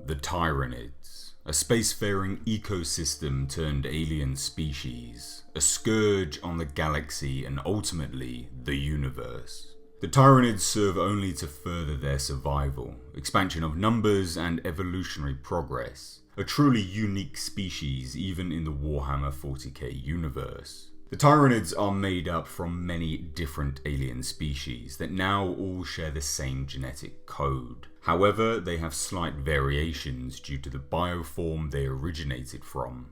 The Tyranids, a spacefaring ecosystem turned alien species, a scourge on the galaxy and ultimately the universe. The Tyranids serve only to further their survival, expansion of numbers and evolutionary progress, a truly unique species even in the Warhammer 40k universe. The Tyranids are made up from many different alien species that now all share the same genetic code. However, they have slight variations due to the bioform they originated from.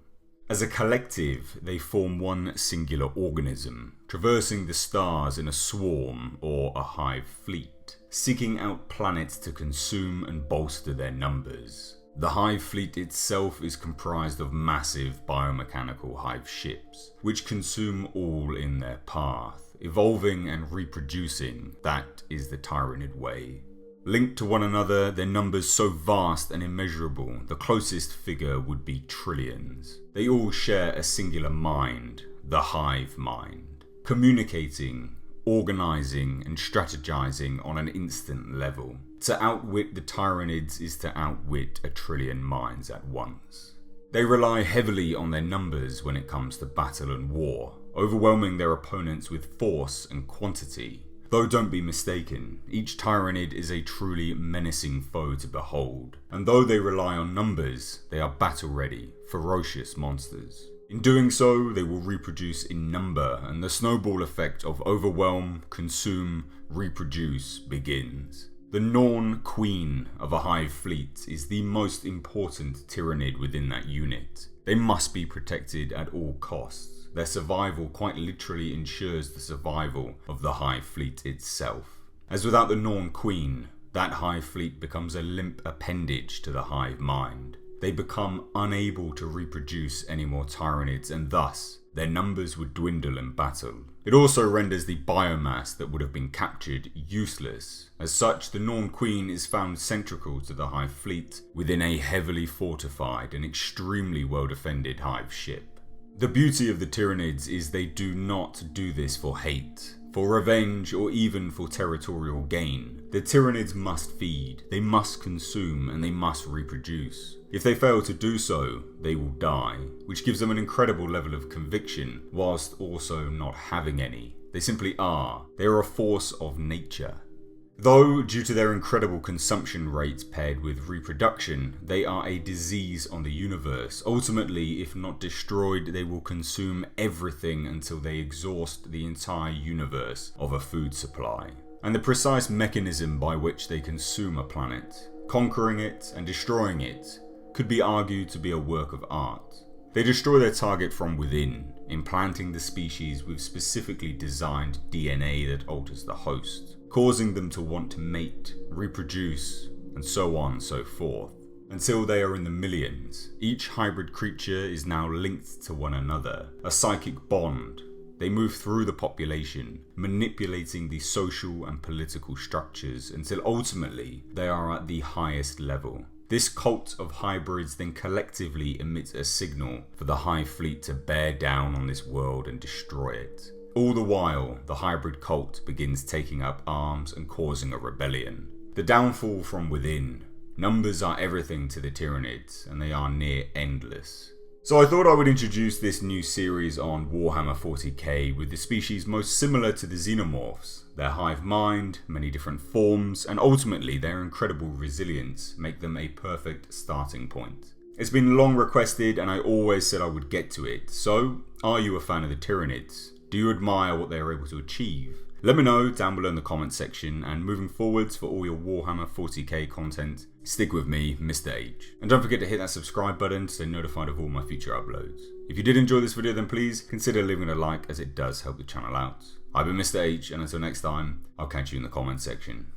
As a collective, they form one singular organism, traversing the stars in a swarm or a hive fleet, seeking out planets to consume and bolster their numbers. The hive fleet itself is comprised of massive biomechanical hive ships, which consume all in their path, evolving and reproducing. That is the Tyranid way. Linked to one another, their numbers so vast and immeasurable, the closest figure would be trillions. They all share a singular mind, the hive mind, communicating, organizing and strategizing on an instant level. To outwit the Tyranids is to outwit a trillion minds at once. They rely heavily on their numbers when it comes to battle and war, overwhelming their opponents with force and quantity. Though don't be mistaken, each Tyranid is a truly menacing foe to behold, and though they rely on numbers, they are battle-ready, ferocious monsters. In doing so, they will reproduce in number, and the snowball effect of overwhelm, consume, reproduce begins. The Norn Queen of a hive fleet is the most important Tyranid within that unit. They must be protected at all costs. Their survival quite literally ensures the survival of the hive fleet itself. As without the Norn Queen, that hive fleet becomes a limp appendage to the hive mind. They become unable to reproduce any more Tyranids, and thus their numbers would dwindle in battle. It also renders the biomass that would have been captured useless. As such, the Norn Queen is found central to the hive fleet within a heavily fortified and extremely well defended hive ship. The beauty of the Tyranids is they do not do this for hate, for revenge, or even for territorial gain. The Tyranids must feed, they must consume, and they must reproduce. If they fail to do so, they will die, which gives them an incredible level of conviction, whilst also not having any. They simply are. They are a force of nature. Though, due to their incredible consumption rates paired with reproduction, they are a disease on the universe. Ultimately, if not destroyed, they will consume everything until they exhaust the entire universe of a food supply. And the precise mechanism by which they consume a planet, conquering it and destroying it, could be argued to be a work of art. They destroy their target from within, implanting the species with specifically designed DNA that alters the host, causing them to want to mate, reproduce, and so on and so forth. Until they are in the millions, each hybrid creature is now linked to one another, a psychic bond. They move through the population, manipulating the social and political structures until ultimately they are at the highest level. This cult of hybrids then collectively emits a signal for the hive fleet to bear down on this world and destroy it. All the while, the hybrid cult begins taking up arms and causing a rebellion. The downfall from within. Numbers are everything to the Tyranids, and they are near endless. So I thought I would introduce this new series on Warhammer 40k with the species most similar to the Xenomorphs. Their hive mind, many different forms, and ultimately their incredible resilience make them a perfect starting point. It's been long requested and I always said I would get to it. So, are you a fan of the Tyranids? Do you admire what they are able to achieve? Let me know down below in the comments section, and moving forwards for all your Warhammer 40k content, stick with me, Mr. H. And don't forget to hit that subscribe button to stay notified of all my future uploads. If you did enjoy this video, then please consider leaving a like, as it does help the channel out. I've been Mr. H, and until next time, I'll catch you in the comments section.